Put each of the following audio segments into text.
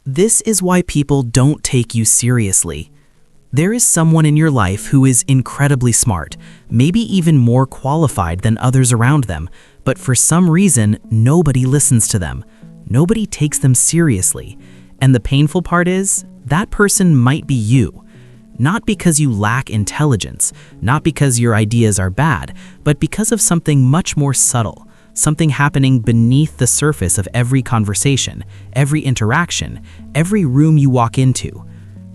This is why people don't take you seriously. There is someone in your life who is incredibly smart, maybe even more qualified than others around them, but for some reason, nobody listens to them. Nobody takes them seriously. And the painful part is, that person might be you. Not because you lack intelligence, not because your ideas are bad, but because of something much more subtle, something happening beneath the surface of every conversation, every interaction, every room you walk into.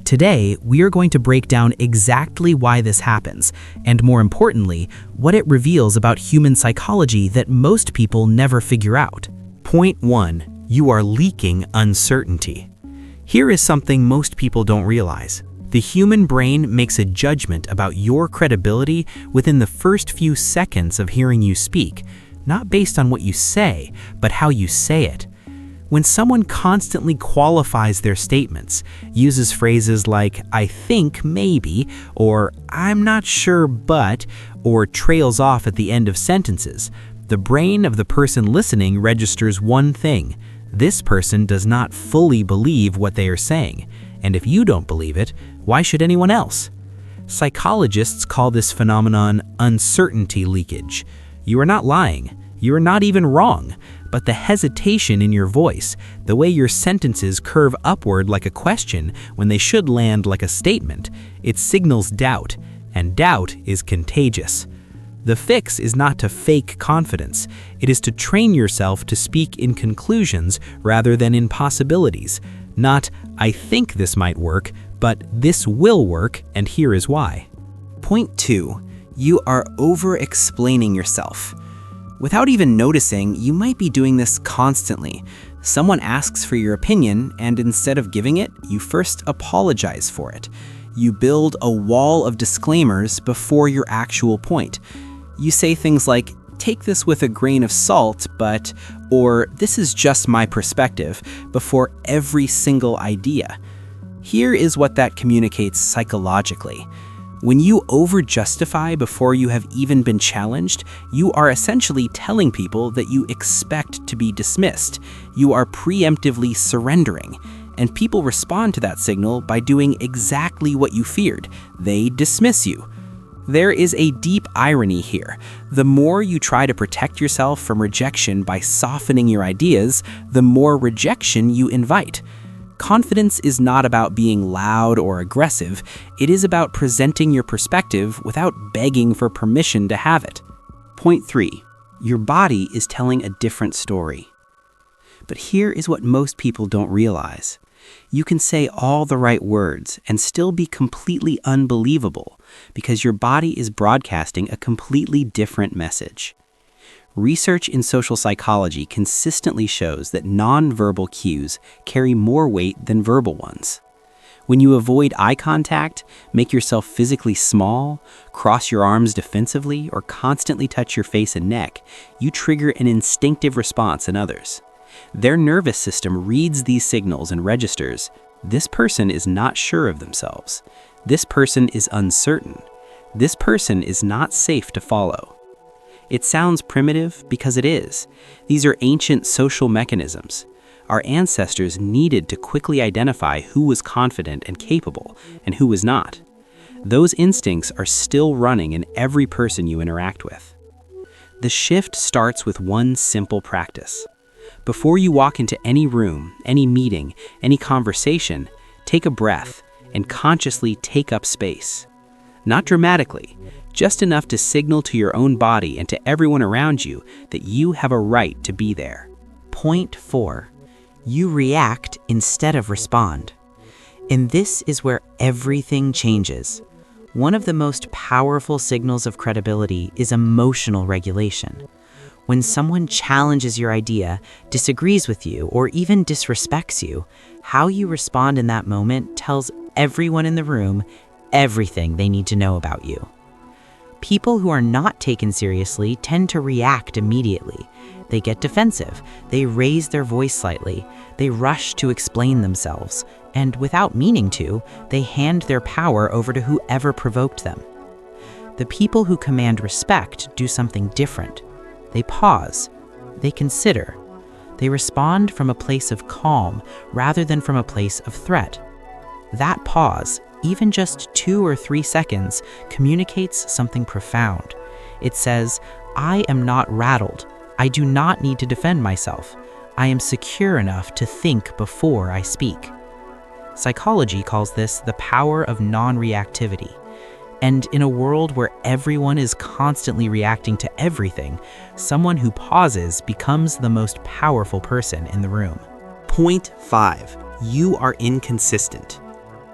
Today, we are going to break down exactly why this happens, and more importantly, what it reveals about human psychology that most people never figure out. Point 1. You are leaking uncertainty. Here is something most people don't realize. The human brain makes a judgment about your credibility within the first few seconds of hearing you speak, not based on what you say, but how you say it. When someone constantly qualifies their statements, uses phrases like, "I think maybe," or "I'm not sure but," or trails off at the end of sentences, the brain of the person listening registers one thing: this person does not fully believe what they are saying. And if you don't believe it, why should anyone else? Psychologists call this phenomenon uncertainty leakage. You are not lying. You are not even wrong. But the hesitation in your voice, the way your sentences curve upward like a question when they should land like a statement, it signals doubt, and doubt is contagious. The fix is not to fake confidence. It is to train yourself to speak in conclusions rather than in possibilities. Not, "I think this might work," but "this will work, and here is why." Point 2. You are over-explaining yourself. Without even noticing, you might be doing this constantly. Someone asks for your opinion, and instead of giving it, you first apologize for it. You build a wall of disclaimers before your actual point. You say things like, "Take this with a grain of salt, but," or "This is just my perspective," before every single idea. Here is what that communicates psychologically. When you over-justify before you have even been challenged, you are essentially telling people that you expect to be dismissed. You are preemptively surrendering. And people respond to that signal by doing exactly what you feared. They dismiss you. There is a deep irony here. The more you try to protect yourself from rejection by softening your ideas, the more rejection you invite. Confidence is not about being loud or aggressive. It is about presenting your perspective without begging for permission to have it. Point 3. Your body is telling a different story. But here is what most people don't realize. You can say all the right words and still be completely unbelievable because your body is broadcasting a completely different message. Research in social psychology consistently shows that nonverbal cues carry more weight than verbal ones. When you avoid eye contact, make yourself physically small, cross your arms defensively, or constantly touch your face and neck, you trigger an instinctive response in others. Their nervous system reads these signals and registers, "This person is not sure of themselves. This person is uncertain. This person is not safe to follow." It sounds primitive because it is. These are ancient social mechanisms. Our ancestors needed to quickly identify who was confident and capable and who was not. Those instincts are still running in every person you interact with. The shift starts with one simple practice. Before you walk into any room, any meeting, any conversation, take a breath and consciously take up space. Not dramatically, just enough to signal to your own body and to everyone around you that you have a right to be there. Point 4. You react instead of respond. And this is where everything changes. One of the most powerful signals of credibility is emotional regulation. When someone challenges your idea, disagrees with you, or even disrespects you, how you respond in that moment tells everyone in the room everything they need to know about you. People who are not taken seriously tend to react immediately. They get defensive, they raise their voice slightly, they rush to explain themselves, and without meaning to, they hand their power over to whoever provoked them. The people who command respect do something different. They pause, they consider, They respond from a place of calm rather than from a place of threat. That pause, even just 2 or 3 seconds, communicates something profound. It says, I am not rattled. I do not need to defend myself. I am secure enough to think before I speak. Psychology calls this the power of non-reactivity. And in a world where everyone is constantly reacting to everything, someone who pauses becomes the most powerful person in the room. Point 5. You are inconsistent.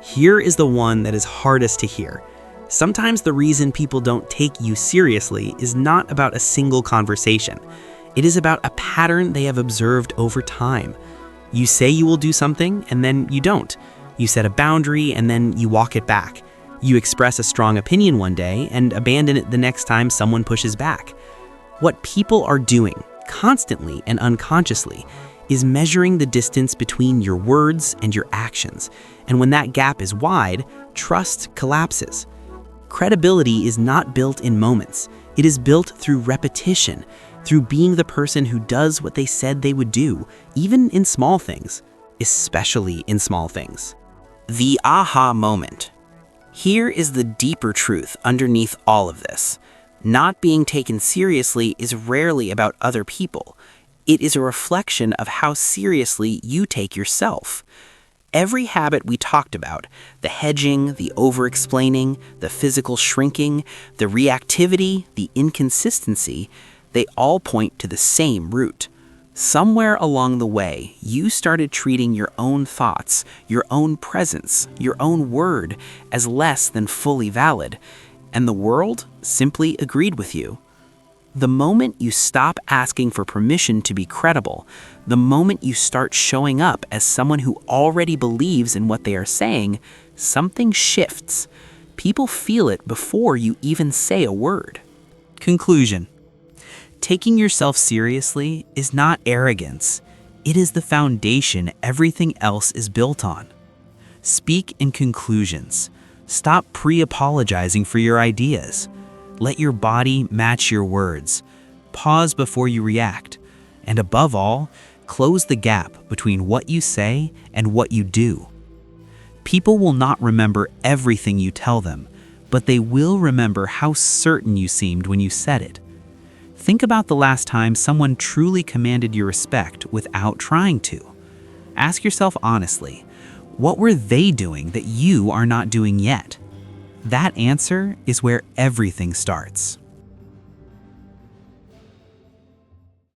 Here is the one that is hardest to hear. Sometimes the reason people don't take you seriously is not about a single conversation. It is about a pattern they have observed over time. You say you will do something, and then you don't. You set a boundary, and then you walk it back. You express a strong opinion one day and abandon it the next time someone pushes back. What people are doing, constantly and unconsciously, is measuring the distance between your words and your actions. And when that gap is wide, trust collapses. Credibility is not built in moments. It is built through repetition, through being the person who does what they said they would do, even in small things, especially in small things. The aha moment. Here is the deeper truth underneath all of this. Not being taken seriously is rarely about other people. It is a reflection of how seriously you take yourself. Every habit we talked about, the hedging, the over-explaining, the physical shrinking, the reactivity, the inconsistency, they all point to the same root. Somewhere along the way, you started treating your own thoughts, your own presence, your own word as less than fully valid, and the world simply agreed with you. The moment you stop asking for permission to be credible, the moment you start showing up as someone who already believes in what they are saying, something shifts. People feel it before you even say a word. Conclusion. Taking yourself seriously is not arrogance. It is the foundation everything else is built on. Speak in conclusions. Stop pre-apologizing for your ideas. Let your body match your words. Pause before you react. And above all, close the gap between what you say and what you do. People will not remember everything you tell them, but they will remember how certain you seemed when you said it. Think about the last time someone truly commanded your respect without trying to. Ask yourself honestly, what were they doing that you are not doing yet? That answer is where everything starts.